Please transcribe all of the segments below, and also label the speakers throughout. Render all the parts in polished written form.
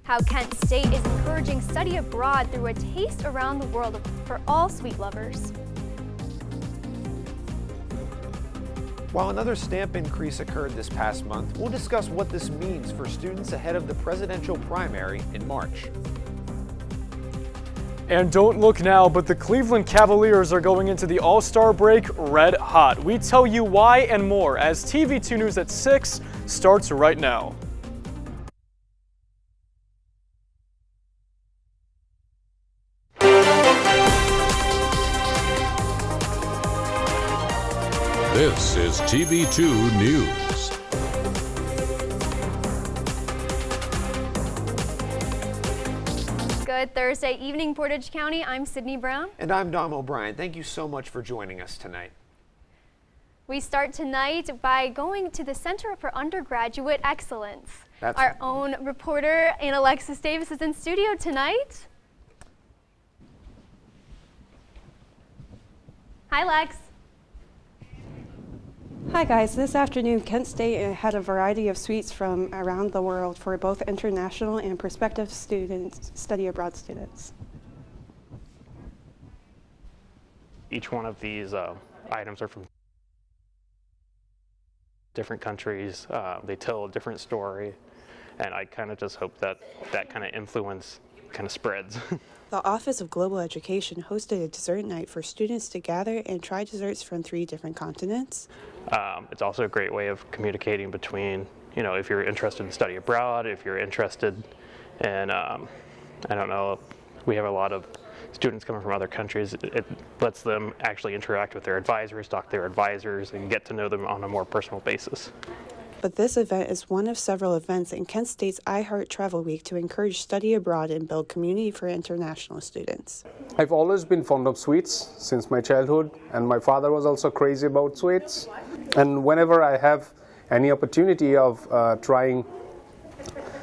Speaker 1: How Kent State is encouraging study abroad through a taste around the world for all sweet lovers.
Speaker 2: While another stamp increase occurred this past month, we'll discuss what this means for students ahead of the presidential primary in March.
Speaker 3: And don't look now, but the Cleveland Cavaliers are going into the All-Star break red hot. We tell you why and more as TV2 News at 6 starts right now.
Speaker 4: This is TV2 News.
Speaker 1: Good Thursday evening, Portage County. I'm Sydney Brown.
Speaker 2: And I'm Dom O'Brien. Thank you so much for joining us tonight.
Speaker 1: We start tonight by going to the Center for Undergraduate Excellence. Our own reporter, Alexis Davis, is in studio tonight. Hi, Lex.
Speaker 5: Hi guys, this afternoon Kent State had a variety of suites from around the world for both international and prospective students, study abroad students.
Speaker 6: Each one of these items are from different countries. They tell a different story, and I kind of just hope that that kind of influence kind of spreads.
Speaker 5: The Office of Global Education hosted a dessert night for students to gather and try desserts from 3 different continents.
Speaker 6: It's also a great way of communicating between, you know, if you're interested in study abroad, if you're interested in, I don't know, we have a lot of students coming from other countries. It lets them actually interact with their advisors, talk to their advisors, and get to know them on a more personal basis.
Speaker 5: But this event is one of several events in Kent State's I Heart Travel Week to encourage study abroad and build community for international students.
Speaker 7: I've always been fond of sweets since my childhood, and my father was also crazy about sweets. And whenever I have any opportunity of trying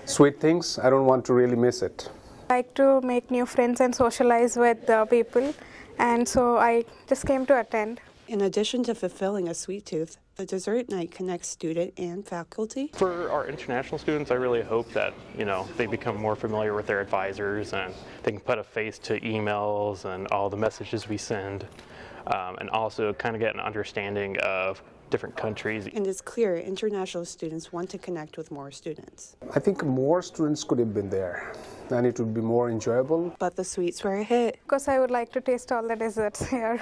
Speaker 7: sweet things, I don't want to really miss it.
Speaker 8: I like to make new friends and socialize with people, and so I just came to attend.
Speaker 5: In addition to fulfilling a sweet tooth, the dessert night connects student and faculty.
Speaker 6: For our international students, I really hope that, you know, they become more familiar with their advisors and they can put a face to emails and all the messages we send, and also kind of get an understanding of different countries.
Speaker 5: And it's clear international students want to connect with more students.
Speaker 7: I think more students could have been there, and it would be more enjoyable.
Speaker 5: But the sweets were a hit.
Speaker 8: Because I would like to taste all the desserts here.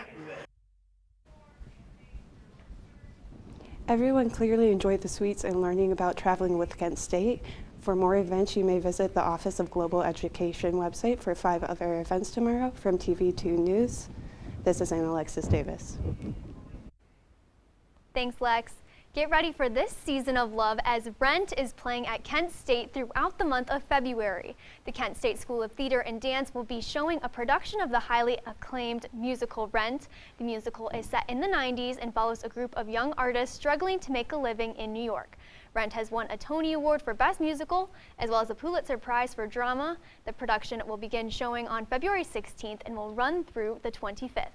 Speaker 5: Everyone clearly enjoyed the sweets and learning about traveling with Kent State. For more events, you may visit the Office of Global Education website for 5 other events tomorrow. From TV2 News, this is Alexis Davis.
Speaker 1: Thanks, Lex. Get ready for this season of love as Rent is playing at Kent State throughout the month of February. The Kent State School of Theater and Dance will be showing a production of the highly acclaimed musical Rent. The musical is set in the 90s and follows a group of young artists struggling to make a living in New York. Rent has won a Tony Award for Best Musical, as well as a Pulitzer Prize for Drama. The production will begin showing on February 16th and will run through the 25th.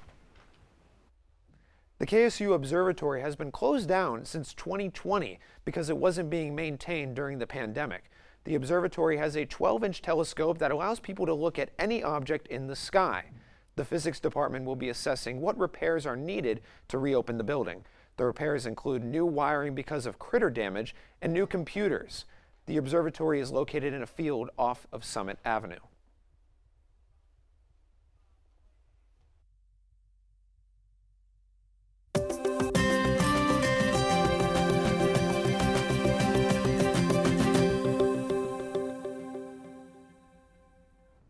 Speaker 2: The KSU Observatory has been closed down since 2020 because it wasn't being maintained during the pandemic. The observatory has a 12-inch telescope that allows people to look at any object in the sky. The physics department will be assessing what repairs are needed to reopen the building. The repairs include new wiring because of critter damage and new computers. The observatory is located in a field off of Summit Avenue.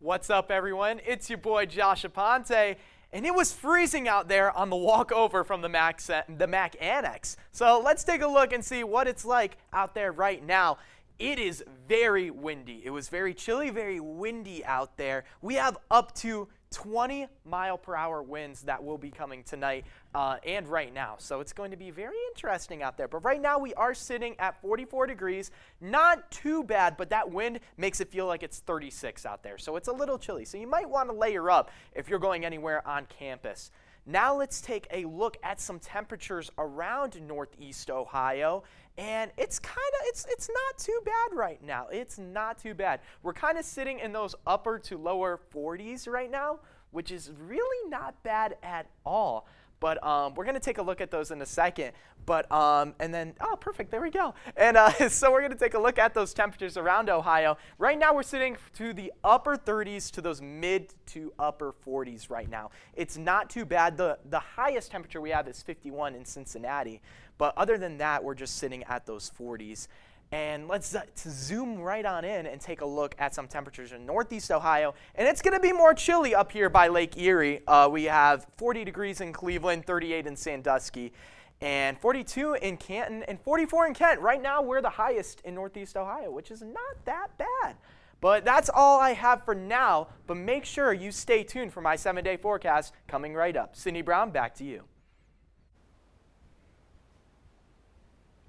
Speaker 9: What's up, everyone? It's your boy Josh Aponte, and it was freezing out there on the walk over from the Mac Annex. So let's take a look and see what it's like out there right now. It is very windy. It was very chilly, very windy out there. We have up to 20-mile-per-hour winds that will be coming tonight and right now. So it's going to be very interesting out there. But right now we are sitting at 44 degrees. Not too bad, but that wind makes it feel like it's 36 out there. So it's a little chilly. So you might want to layer up if you're going anywhere on campus. Now let's take a look at some temperatures around Northeast Ohio. And it's not too bad right now. It's not too bad. We're kind of sitting in those upper to lower 40s right now, which is really not bad at all. But we're going to take a look at those in a second. But and then, oh, perfect, there we go. And so we're going to take a look at those temperatures around Ohio. Right now we're sitting to the upper 30s to those mid to upper 40s right now. It's not too bad. The highest temperature we have is 51 in Cincinnati. But other than that, we're just sitting at those 40s. And let's zoom right on in and take a look at some temperatures in Northeast Ohio. And it's going to be more chilly up here by Lake Erie. We have 40 degrees in Cleveland, 38 in Sandusky, and 42 in Canton, and 44 in Kent. Right now, we're the highest in Northeast Ohio, which is not that bad. But that's all I have for now. But make sure you stay tuned for my 7-day forecast coming right up. Sydney Brown, back to you.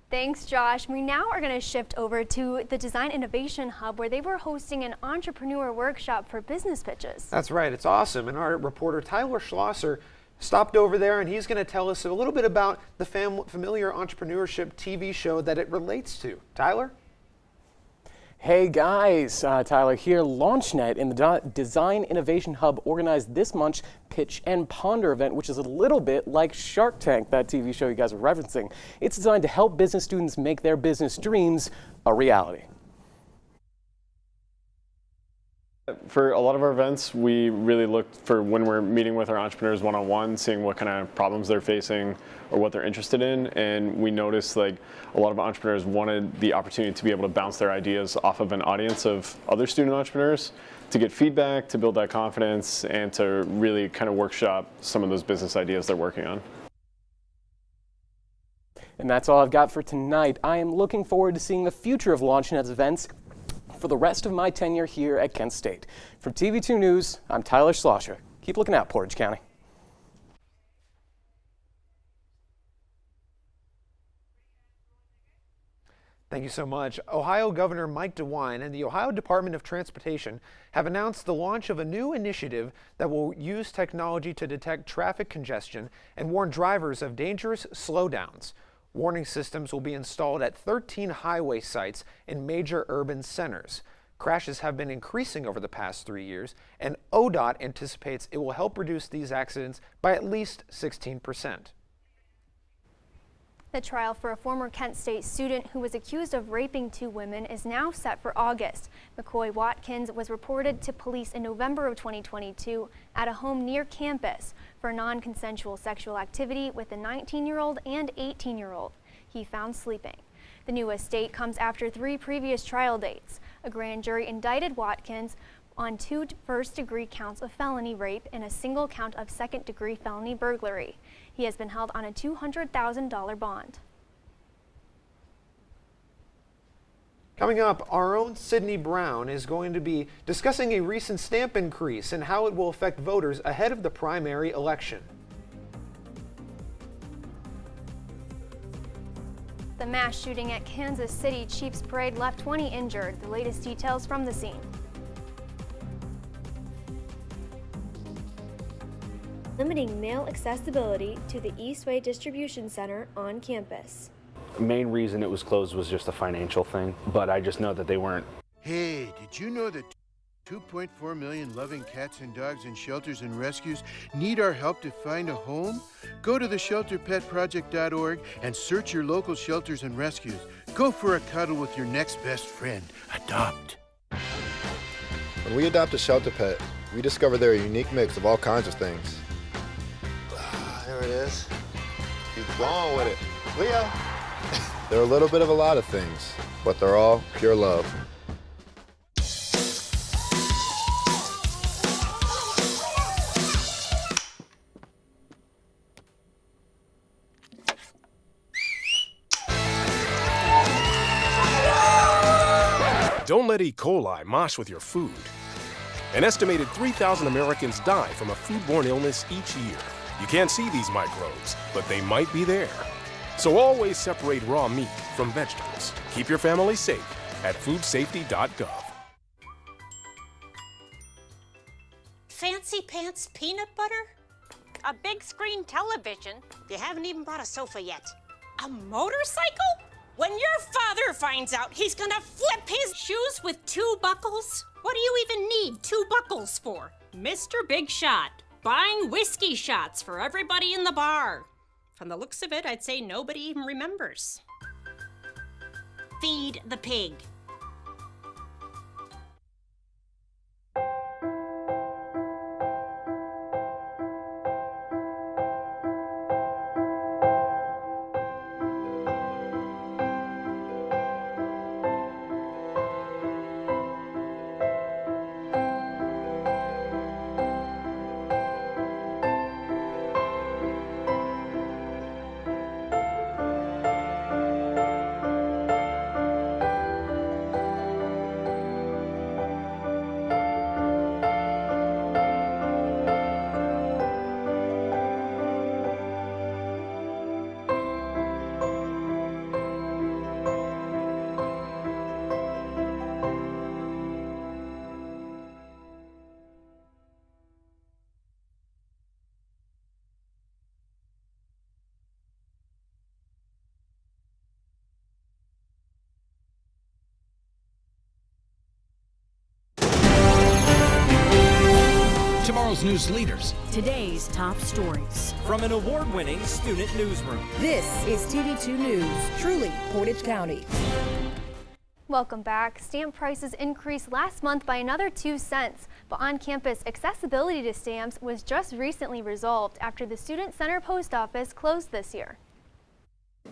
Speaker 1: Thanks, Josh. We now are going to shift over to the Design Innovation Hub, where they were hosting an entrepreneur workshop for business pitches.
Speaker 2: That's right. It's awesome. And our reporter Tyler Schlosser stopped over there, and he's going to tell us a little bit about the familiar entrepreneurship TV show that it relates to. Tyler?
Speaker 10: Hey guys, Tyler here. LaunchNet and the Design Innovation Hub organized this month's Pitch and Ponder event, which is a little bit like Shark Tank, that TV show you guys are referencing. It's designed to help business students make their business dreams a reality.
Speaker 11: For a lot of our events, we really look for when we're meeting with our entrepreneurs one-on-one, seeing what kind of problems they're facing or what they're interested in. And we noticed like a lot of entrepreneurs wanted the opportunity to be able to bounce their ideas off of an audience of other student entrepreneurs to get feedback, to build that confidence, and to really kind of workshop some of those business ideas they're working on.
Speaker 10: And that's all I've got for tonight. I am looking forward to seeing the future of LaunchNet's events for the rest of my tenure here at Kent State. From TV2 News, I'm Tyler Schlosser. Keep looking out, Portage County.
Speaker 2: Thank you so much. Ohio Governor Mike DeWine and the Ohio Department of Transportation have announced the launch of a new initiative that will use technology to detect traffic congestion and warn drivers of dangerous slowdowns. Warning systems will be installed at 13 highway sites in major urban centers. Crashes have been increasing over the past 3 years, and ODOT anticipates it will help reduce these accidents by at least 16%.
Speaker 1: The trial for a former Kent State student who was accused of raping 2 women is now set for August. McCoy Watkins was reported to police in November of 2022 at a home near campus for non-consensual sexual activity with a 19-year-old and 18-year-old. He found sleeping. The newest date comes after 3 previous trial dates. A grand jury indicted Watkins on 2 first-degree counts of felony rape and a single count of second-degree felony burglary. He has been held on a $200,000 bond.
Speaker 2: Coming up, our own Sydney Brown is going to be discussing a recent stamp increase and how it will affect voters ahead of the primary election.
Speaker 1: The mass shooting at Kansas City Chiefs Parade left 20 injured. The latest details from the scene. Limiting mail accessibility to the Eastway Distribution Center on campus.
Speaker 12: The main reason it was closed was just a financial thing, but I just know that they weren't.
Speaker 13: Hey, did you know that 2.4 million loving cats and dogs in shelters and rescues need our help to find a home? Go to theshelterpetproject.org and search your local shelters and rescues. Go for a cuddle with your next best friend. Adopt.
Speaker 14: When we adopt a shelter pet, we discover they're a unique mix of all kinds of things. There it is. Keep going with it. Leo! They're a little bit of a lot of things, but they're all pure love.
Speaker 15: Don't let E. coli mosh with your food. An estimated 3,000 Americans die from a foodborne illness each year. You can't see these microbes, but they might be there. So always separate raw meat from vegetables. Keep your family safe at foodsafety.gov.
Speaker 16: Fancy pants peanut butter? a big screen television. You haven't even bought a sofa yet. A motorcycle? When your father finds out, he's gonna flip his shoes with 2 buckles. What do you even need 2 buckles for? Mr. Big Shot, buying whiskey shots for everybody in the bar. From the looks of it, I'd say nobody even remembers. Feed the pig.
Speaker 17: Tomorrow's news leaders.
Speaker 18: Today's top stories.
Speaker 17: From an award-winning student newsroom.
Speaker 18: This is TV2 News, truly Portage County.
Speaker 1: Welcome back. Stamp prices increased last month by another 2 cents, but on-campus accessibility to stamps was just recently resolved after the Student Center Post Office closed this year.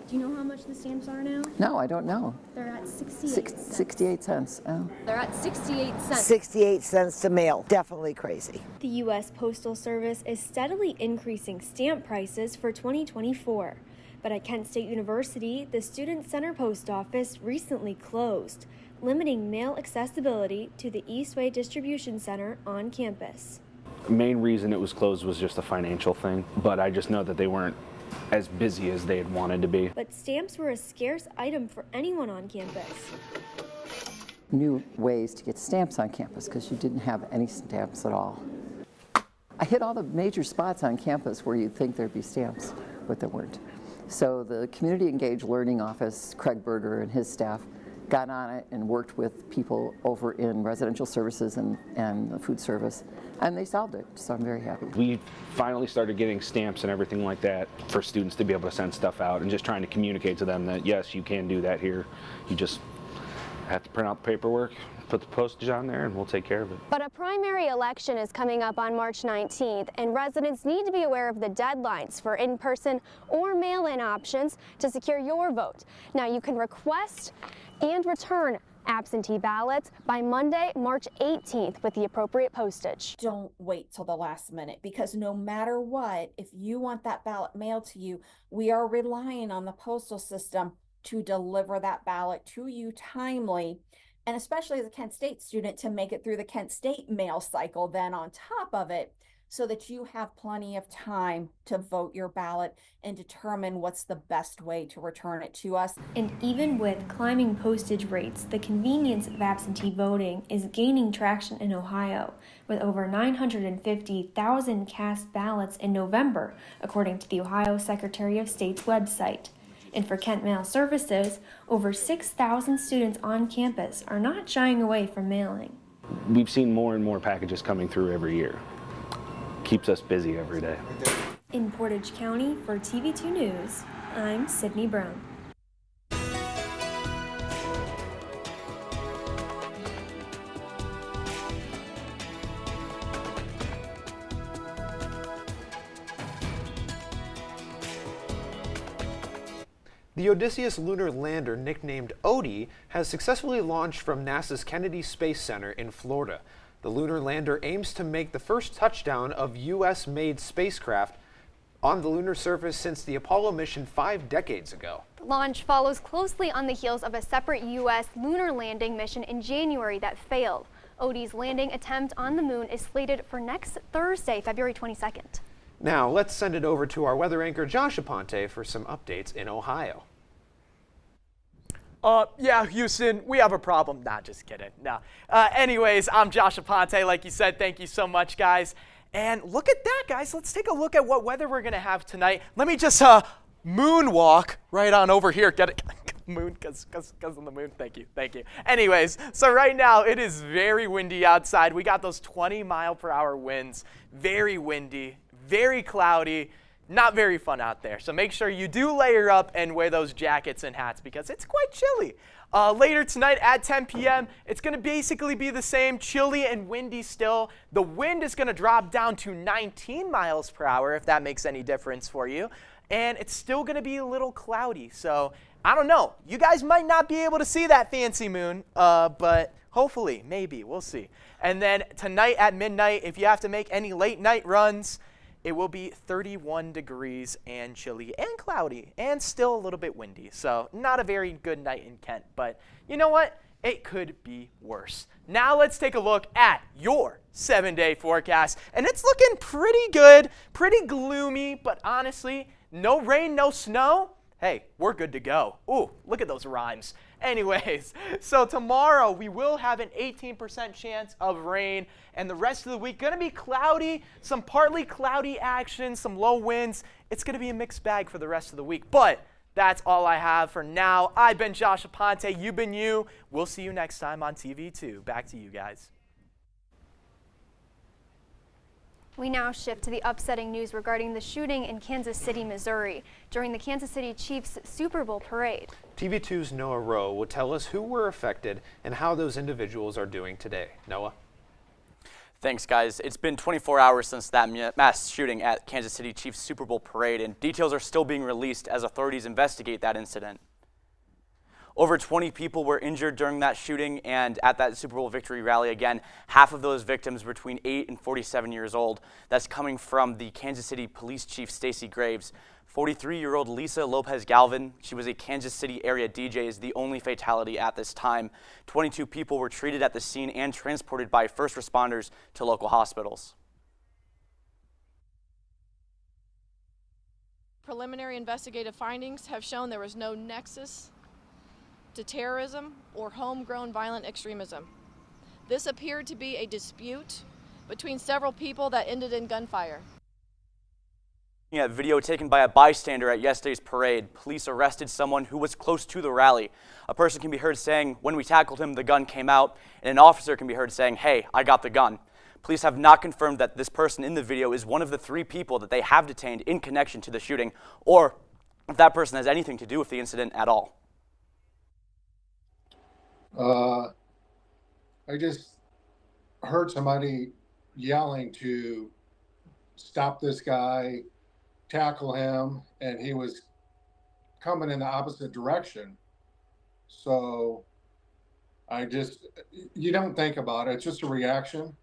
Speaker 1: Do you know how much the stamps are now?
Speaker 19: No, I don't know.
Speaker 1: They're at 68 cents.
Speaker 19: 68 cents. Oh.
Speaker 1: They're at 68 cents.
Speaker 20: 68 cents to mail. Definitely crazy.
Speaker 1: The U.S. Postal Service is steadily increasing stamp prices for 2024. But at Kent State University, the Student Center Post Office recently closed, limiting mail accessibility to the Eastway Distribution Center on campus.
Speaker 12: The main reason it was closed was just a financial thing, but I just know that they weren't as busy as they had wanted to be.
Speaker 1: But stamps were a scarce item for anyone on campus.
Speaker 19: New ways to get stamps on campus because you didn't have any stamps at all. I hit all the major spots on campus where you'd think there'd be stamps, but there weren't. So the Community Engaged Learning Office, Craig Berger and his staff, got on it and worked with people over in residential services and the food service, and they solved it, so I'm very happy.
Speaker 12: We finally started getting stamps and everything like that for students to be able to send stuff out and just trying to communicate to them that yes, you can do that here. You just have to print out the paperwork, put the postage on there, and we'll take care of it.
Speaker 1: But a primary election is coming up on March 19th, and residents need to be aware of the deadlines for in-person or mail-in options to secure your vote. Now, you can request and return absentee ballots by Monday, March 18th with the appropriate postage.
Speaker 21: Don't wait till the last minute, because no matter what, if you want that ballot mailed to you, we are relying on the postal system to deliver that ballot to you timely, and especially as a Kent State student to make it through the Kent State mail cycle then on top of it, so that you have plenty of time to vote your ballot and determine what's the best way to return it to us.
Speaker 1: And even with climbing postage rates, the convenience of absentee voting is gaining traction in Ohio, with over 950,000 cast ballots in November, according to the Ohio Secretary of State's website. And for Kent Mail Services, over 6,000 students on campus are not shying away from mailing.
Speaker 12: We've seen more and more packages coming through every year. Keeps us busy every day.
Speaker 1: In Portage County for TV2 News, I'm Sydney Brown.
Speaker 2: The Odysseus lunar lander, nicknamed Odie, has successfully launched from NASA's Kennedy Space Center in Florida. The lunar lander aims to make the first touchdown of U.S.-made spacecraft on the lunar surface since the Apollo mission 5 decades ago.
Speaker 1: The launch follows closely on the heels of a separate U.S. lunar landing mission in January that failed. Odie's landing attempt on the moon is slated for next Thursday, February 22nd.
Speaker 2: Now, let's send it over to our weather anchor, Josh Aponte, for some updates in Ohio.
Speaker 9: Yeah, Houston, we have a problem. Nah, just kidding. No. Anyways, I'm Josh Aponte, like you said. Thank you so much, guys. And look at that, guys. Let's take a look at what weather we're going to have tonight. Let me just moonwalk right on over here. Get it? Moon, because of the moon. Thank you. Anyways, so right now it is very windy outside. We got those 20-mile-per-hour winds. Very windy, very cloudy, not very fun out there. So make sure you do layer up and wear those jackets and hats because it's quite chilly. Later tonight at 10 p.m., it's going to basically be the same, chilly and windy still. The wind is going to drop down to 19 miles per hour, if that makes any difference for you. And it's still going to be a little cloudy. So I don't know. You guys might not be able to see that fancy moon, but hopefully, maybe. We'll see. And then tonight at midnight, if you have to make any late night runs, it will be 31 degrees and chilly and cloudy and still a little bit windy. So not a very good night in Kent. But you know what? It could be worse. Now let's take a look at your 7-day forecast. And it's looking pretty good, pretty gloomy, but honestly, no rain, no snow. Hey, we're good to go. Ooh, look at those rhymes. Anyways, so tomorrow we will have an 18% chance of rain, and the rest of the week going to be cloudy, some partly cloudy action, some low winds. It's going to be a mixed bag for the rest of the week, but that's all I have for now. I've been Josh Aponte. You've been you. We'll see you next time on TV2. Back to you guys.
Speaker 1: We now shift to the upsetting news regarding the shooting in Kansas City, Missouri, during the Kansas City Chiefs Super Bowl parade.
Speaker 2: TV2's Noah Rowe will tell us who were affected and how those individuals are doing today. Noah?
Speaker 3: Thanks, guys. It's been 24 hours since that mass shooting at Kansas City Chiefs Super Bowl parade, and details are still being released as authorities investigate that incident. Over 20 people were injured during that shooting, and at that Super Bowl victory rally, again, half of those victims were between 8 and 47 years old. That's coming from the Kansas City Police Chief Stacey Graves. 43-year-old Lisa Lopez Galvin, she was a Kansas City area DJ, is the only fatality at this time. 22 people were treated at the scene and transported by first responders to local hospitals.
Speaker 22: Preliminary investigative findings have shown there was no nexus to terrorism or homegrown violent extremism. This appeared to be a dispute between several people that ended in gunfire.
Speaker 3: Looking at video taken by a bystander at yesterday's parade, police arrested someone who was close to the rally. A person can be heard saying, "When we tackled him, the gun came out," and an officer can be heard saying, "Hey, I got the gun." Police have not confirmed that this person in the video is one of the 3 people that they have detained in connection to the shooting, or if that person has anything to do with the incident at all.
Speaker 23: I just heard somebody yelling to stop this guy, tackle him, and he was coming in the opposite direction. So you don't think about it. It's just a reaction.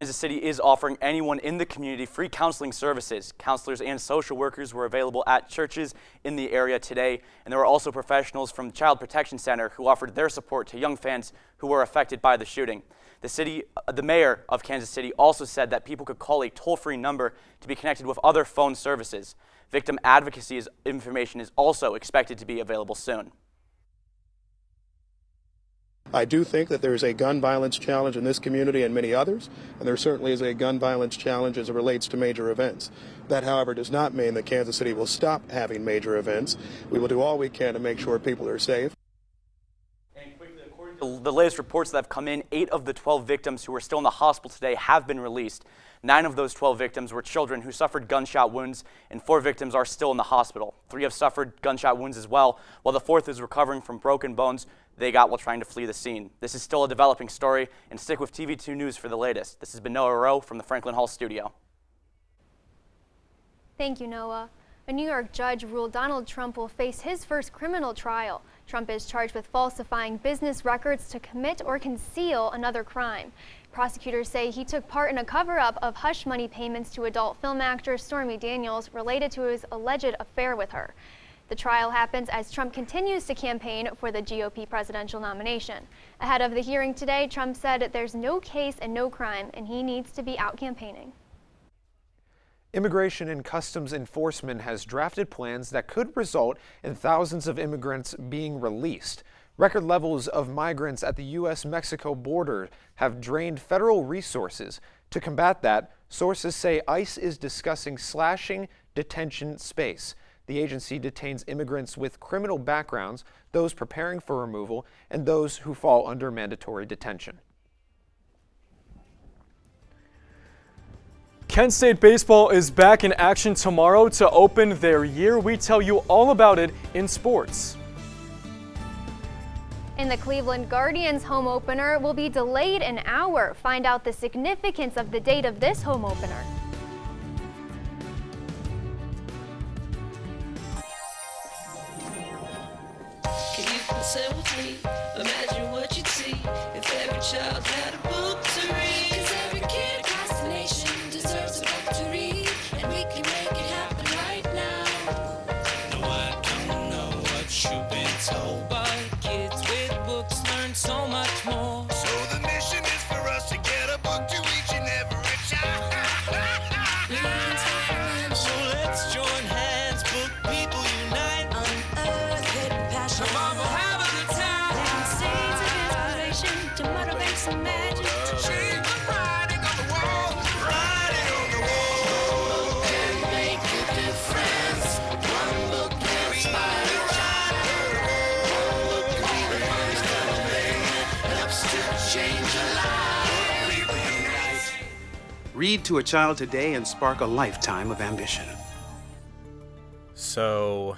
Speaker 3: Kansas City is offering anyone in the community free counseling services. Counselors and social workers were available at churches in the area today, and there were also professionals from the Child Protection Center who offered their support to young fans who were affected by the shooting. The mayor of Kansas City also said that people could call a toll-free number to be connected with other phone services. Victim advocacy information is also expected to be available soon.
Speaker 24: I do think that there is a gun violence challenge in this community and many others, and there certainly is a gun violence challenge as it relates to major events. That, however, does not mean that Kansas City will stop having major events. We will do all we can to make sure people are safe.
Speaker 3: And quickly, according to the latest reports that have come in, 8 of the 12 victims who are still in the hospital today have been released. 9 of those 12 victims were children who suffered gunshot wounds, and 4 victims are still in the hospital. 3 have suffered gunshot wounds as well, while the 4th is recovering from broken bones they got while trying to flee the scene. This is still a developing story, and stick with TV2 News for the latest. This has been Noah Rowe from the Franklin Hall studio.
Speaker 1: Thank you, Noah. A New York judge ruled Donald Trump will face his first criminal trial. Trump is charged with falsifying business records to commit or conceal another crime. Prosecutors say he took part in a cover-up of hush money payments to adult film actor Stormy Daniels related to his alleged affair with her. The trial happens as Trump continues to campaign for the GOP presidential nomination. Ahead of the hearing today, Trump said there's no case and no crime, and he needs to be out campaigning.
Speaker 2: Immigration and Customs Enforcement has drafted plans that could result in thousands of immigrants being released. Record levels of migrants at the U.S.-Mexico border have drained federal resources. To combat that, sources say ICE is discussing slashing detention space. The agency detains immigrants with criminal backgrounds, those preparing for removal, and those who fall under mandatory detention.
Speaker 4: Kent State baseball is back in action tomorrow to open their year. We tell you all about it in sports.
Speaker 1: And the Cleveland Guardians home opener will be delayed an hour. Find out the significance of the date of this home opener.
Speaker 6: Can you concern with me? Imagine what you'd see if every child had a book to read. 'Cause every kid across the nation deserves a book to read, and we can make it happen right now. No, I don't know what you've been told, but kids with books learn so much more. So the mission is for us to get a book to each and every child. So let's join hands, book people unite, unearth hidden passion. Come on, we'll have a good time. Bring seeds of inspiration to motivate some magic. To change the writing on the wall, writing on the wall. And make a difference. One book inspires a child. One book redefines something that helps to change a life.
Speaker 7: Read to a child today and spark a lifetime of ambition.
Speaker 8: So,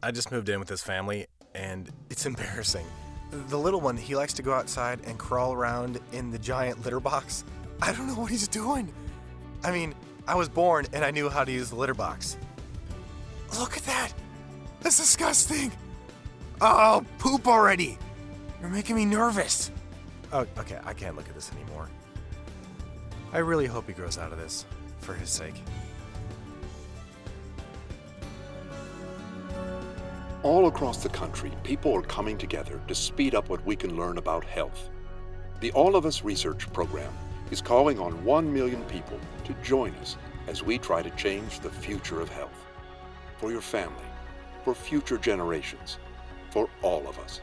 Speaker 8: I just moved in with this family, and it's embarrassing. The little one, he likes to go outside and crawl around in the giant litter box. I don't know what he's doing. I mean, I was born and I knew how to use the litter box. Look at that! That's disgusting! Oh, poop already! You're making me nervous. Oh, okay, I can't look at this anymore. I really hope he grows out of this, for his sake.
Speaker 25: All across the country, people are coming together to speed up what we can learn about health. The All of Us Research Program is calling on 1 million people to join us as we try to change the future of health. For your family, for future generations, for all of us.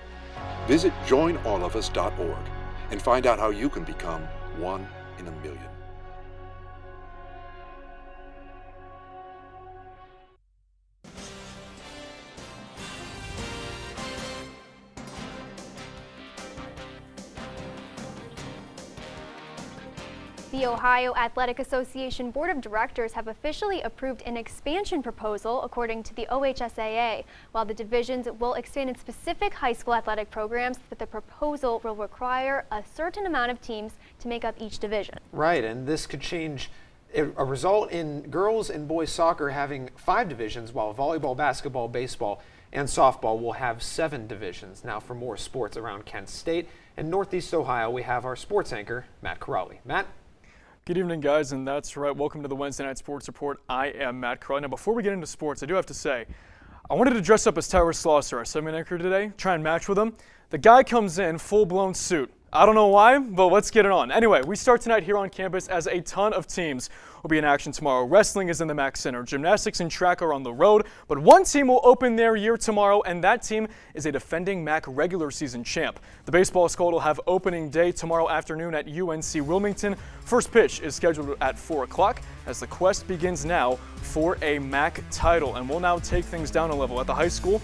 Speaker 25: Visit joinallofus.org and find out how you can become 1 in a million.
Speaker 1: The Ohio Athletic Association Board of Directors have officially approved an expansion proposal according to the OHSAA. While the divisions will expand in specific high school athletic programs, but the proposal will require a certain amount of teams to make up each division.
Speaker 2: Right, and this could change a result in girls and boys soccer having 5 divisions, while volleyball, basketball, baseball, and softball will have 7 divisions. Now for more sports around Kent State and Northeast Ohio, we have our sports anchor, Matt Corrali. Matt?
Speaker 4: Good evening, guys, and that's right. Welcome to the Wednesday Night Sports Report. I am Matt Corrali. Now, before we get into sports, I do have to say, I wanted to dress up as Tyler Slosser, our 7-minute anchor today, try and match with him. The guy comes in full-blown suit. I don't know why, but let's get it on. Anyway, we start tonight here on campus as a ton of teams will be in action tomorrow. Wrestling is in the MAC Center. Gymnastics and track are on the road, but one team will open their year tomorrow, and that team is a defending MAC regular season champ. The baseball squad will have opening day tomorrow afternoon at UNC Wilmington. First pitch is scheduled at 4 o'clock as the quest begins now for a MAC title. And we'll now take things down a level at the high school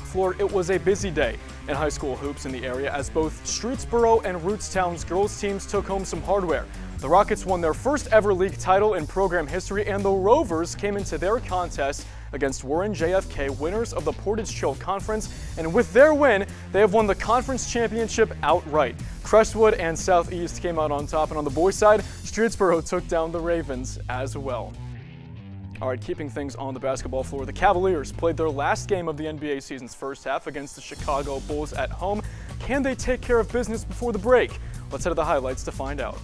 Speaker 4: floor. It was a busy day in high school hoops in the area as both Streetsboro and Rootstown's girls teams took home some hardware. The Rockets won their first ever league title in program history, and the Rovers came into their contest against Warren JFK, winners of the Portage County Conference, and with their win, they have won the conference championship outright. Crestwood and Southeast came out on top, and on the boys' side, Streetsboro took down the Ravens as well. All right, keeping things on the basketball floor, the Cavaliers played their last game of the NBA season's first half against the Chicago Bulls at home. Can they take care of business before the break? Let's head to the highlights to find out.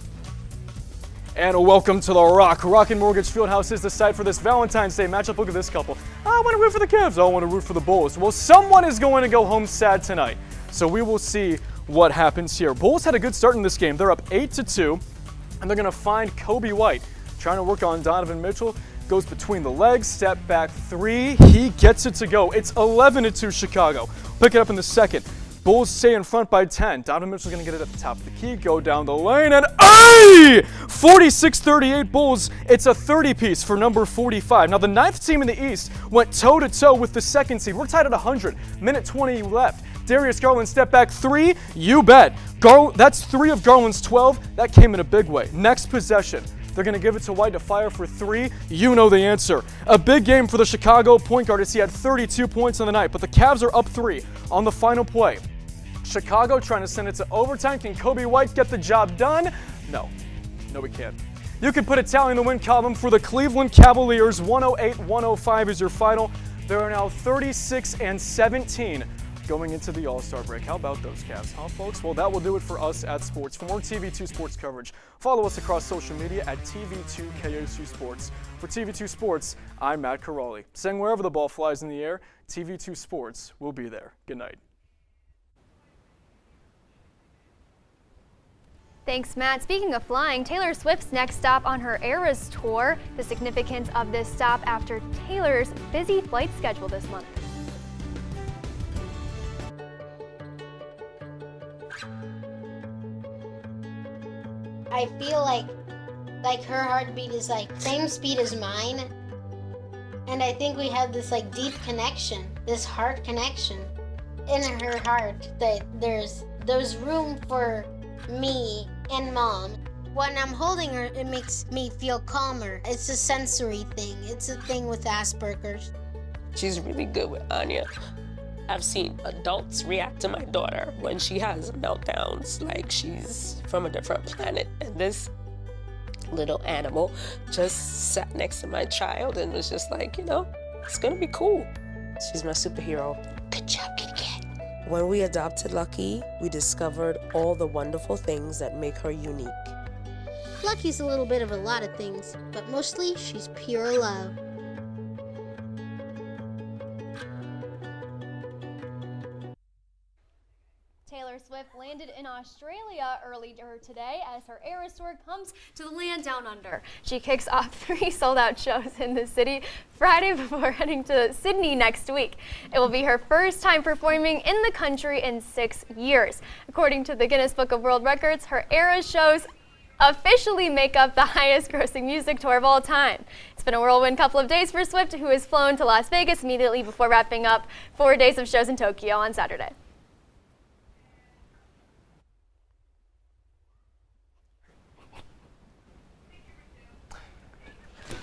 Speaker 4: And welcome to the Rock. Rock and Mortgage Fieldhouse is the site for this Valentine's Day matchup. Look at this couple. I want to root for the Cavs. I want to root for the Bulls. Well, someone is going to go home sad tonight. So we will see what happens here. Bulls had a good start in this game. They're up 8-2, and they're going to find Kobe White trying to work on Donovan Mitchell. Goes between the legs, step back 3. He gets it to go. It's 11-2 Chicago. Pick it up in the second. Bulls stay in front by 10. Donovan Mitchell's going to get it at the top of the key, go down the lane, and 46-38 Bulls. It's a 30-piece for number 45. Now, the 9th team in the East went toe-to-toe with the 2nd seed. We're tied at 100. Minute 20 left. Darius Garland step back 3. You bet. That's 3 of Garland's 12. That came in a big way. Next possession. They're going to give it to White to fire for 3. You know the answer. A big game for the Chicago point guard as he had 32 points on the night, but the Cavs are up 3 on the final play. Chicago trying to send it to overtime. Can Kobe White get the job done? No, he can't. You can put a tally in the win column for the Cleveland Cavaliers. 108-105 is your final. They are now 36-17 going into the All-Star break. How about those Cavs, huh, folks? Well, that will do it for us at Sports. For more TV2 Sports coverage, follow us across social media at TV2KOC Sports. For TV2 Sports, I'm Matt Caroli. Saying wherever the ball flies in the air, TV2 Sports will be there. Good night.
Speaker 1: Thanks, Matt. Speaking of flying, Taylor Swift's next stop on her Eras tour. The significance of this stop after Taylor's busy flight schedule this month.
Speaker 5: I feel like her heartbeat is like same speed as mine, and I think we have this like deep connection, this heart connection in her heart, that there's room for me and Mom. When I'm holding her, it makes me feel calmer. It's a sensory thing. It's a thing with Asperger's.
Speaker 10: She's really good with Anya. I've seen adults react to my daughter when she has meltdowns, like she's from a different planet. And this little animal just sat next to my child and was just like, you know, it's gonna be cool. She's my superhero.
Speaker 5: Good job, Kitty Cat.
Speaker 10: When we adopted Lucky, we discovered all the wonderful things that make her unique.
Speaker 5: Lucky's a little bit of a lot of things, but mostly she's pure love.
Speaker 1: Taylor Swift landed in Australia earlier today as her Eras tour comes to the land down under. She kicks off 3 sold-out shows in the city Friday before heading to Sydney next week. It will be her first time performing in the country in 6 years. According to the Guinness Book of World Records, her Eras shows officially make up the highest grossing music tour of all time. It's been a whirlwind couple of days for Swift, who has flown to Las Vegas immediately before wrapping up 4 days of shows in Tokyo on Saturday.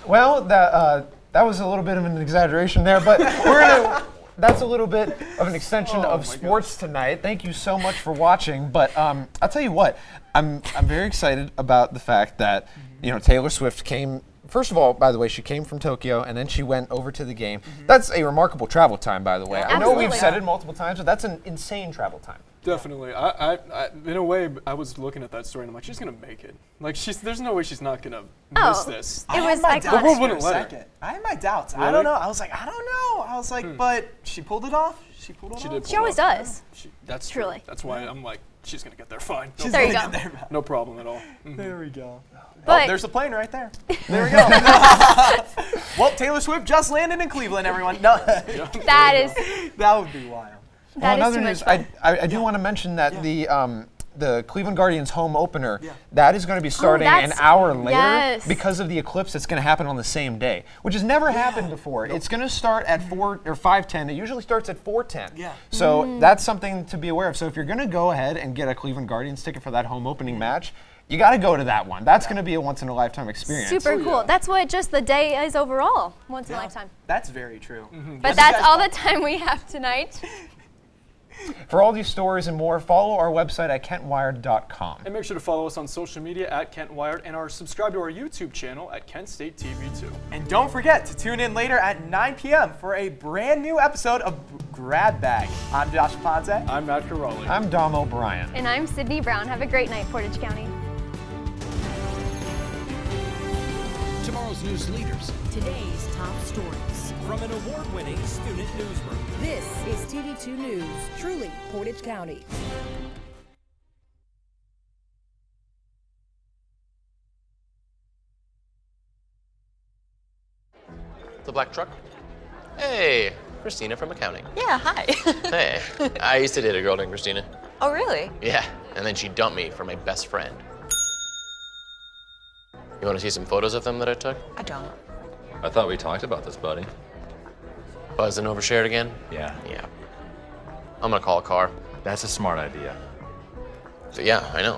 Speaker 2: Well, that was a little bit of an exaggeration there, but that's a little bit of an extension of sports tonight. Thank you so much for watching. But I'll tell you what, I'm very excited about the fact that Taylor Swift came. First of all, by the way, she came from Tokyo and then she went over to the game. That's a remarkable travel time, by the way. I know we've said it multiple times, but that's an insane travel time.
Speaker 4: Definitely. I in a way, I was looking at that story and I'm like, she's gonna make it. Like, there's no way she's not gonna miss this.
Speaker 1: It was iconic.
Speaker 4: The world wouldn't let her.
Speaker 9: I had my doubts.
Speaker 4: Really?
Speaker 9: I don't know. I was like, I don't know. I was like, but she pulled it off. She pulled it off.
Speaker 4: She did.
Speaker 1: She always does.
Speaker 4: That's
Speaker 1: truly.
Speaker 4: True. That's why I'm like, she's gonna get there fine.
Speaker 1: There you go.
Speaker 4: No problem at all.
Speaker 9: There we go.
Speaker 1: But
Speaker 9: there's the plane right there. There we go. Well, Taylor Swift just landed in Cleveland, everyone. No. That would be wild.
Speaker 2: Well, another news, I do want to mention that the Cleveland Guardians home opener, that is going to be starting an hour later because of the eclipse that's going to happen on the same day, which has never happened before. Nope. It's going to start at 4 or 5:10. It usually starts at 4:10. Yeah. So that's something to be aware of. So if you're going to go ahead and get a Cleveland Guardians ticket for that home opening match, you got to go to that one. That's going to be a once-in-a-lifetime experience.
Speaker 1: Super cool. That's what just the day is overall, once in a lifetime.
Speaker 9: That's very true.
Speaker 1: But that's all the time we have tonight.
Speaker 2: For all these stories and more, follow our website at kentwired.com.
Speaker 4: And make sure to follow us on social media at KentWired and subscribe to our YouTube channel at Kent State TV2.
Speaker 9: And don't forget to tune in later at 9 p.m. for a brand new episode of Grab Bag. I'm Josh Ponce.
Speaker 4: I'm Matt Caroli.
Speaker 2: I'm Dom O'Brien.
Speaker 1: And I'm Sydney Brown. Have a great night, Portage County.
Speaker 17: Tomorrow's news leaders.
Speaker 18: Today's top stories.
Speaker 17: From an award-winning student newsroom.
Speaker 18: This is TV2 News, truly Portage County.
Speaker 11: The black truck? Hey, Christina from accounting.
Speaker 13: Yeah, hi.
Speaker 11: Hey, I used to date a girl named Christina.
Speaker 13: Oh, really?
Speaker 11: Yeah, and then she dumped me for my best friend. You want to see some photos of them that I took?
Speaker 13: I don't.
Speaker 14: I thought we talked about this, buddy.
Speaker 11: Buzzed and overshared again?
Speaker 14: Yeah.
Speaker 11: Yeah. I'm gonna call a car.
Speaker 14: That's a smart idea.
Speaker 11: So yeah, I know.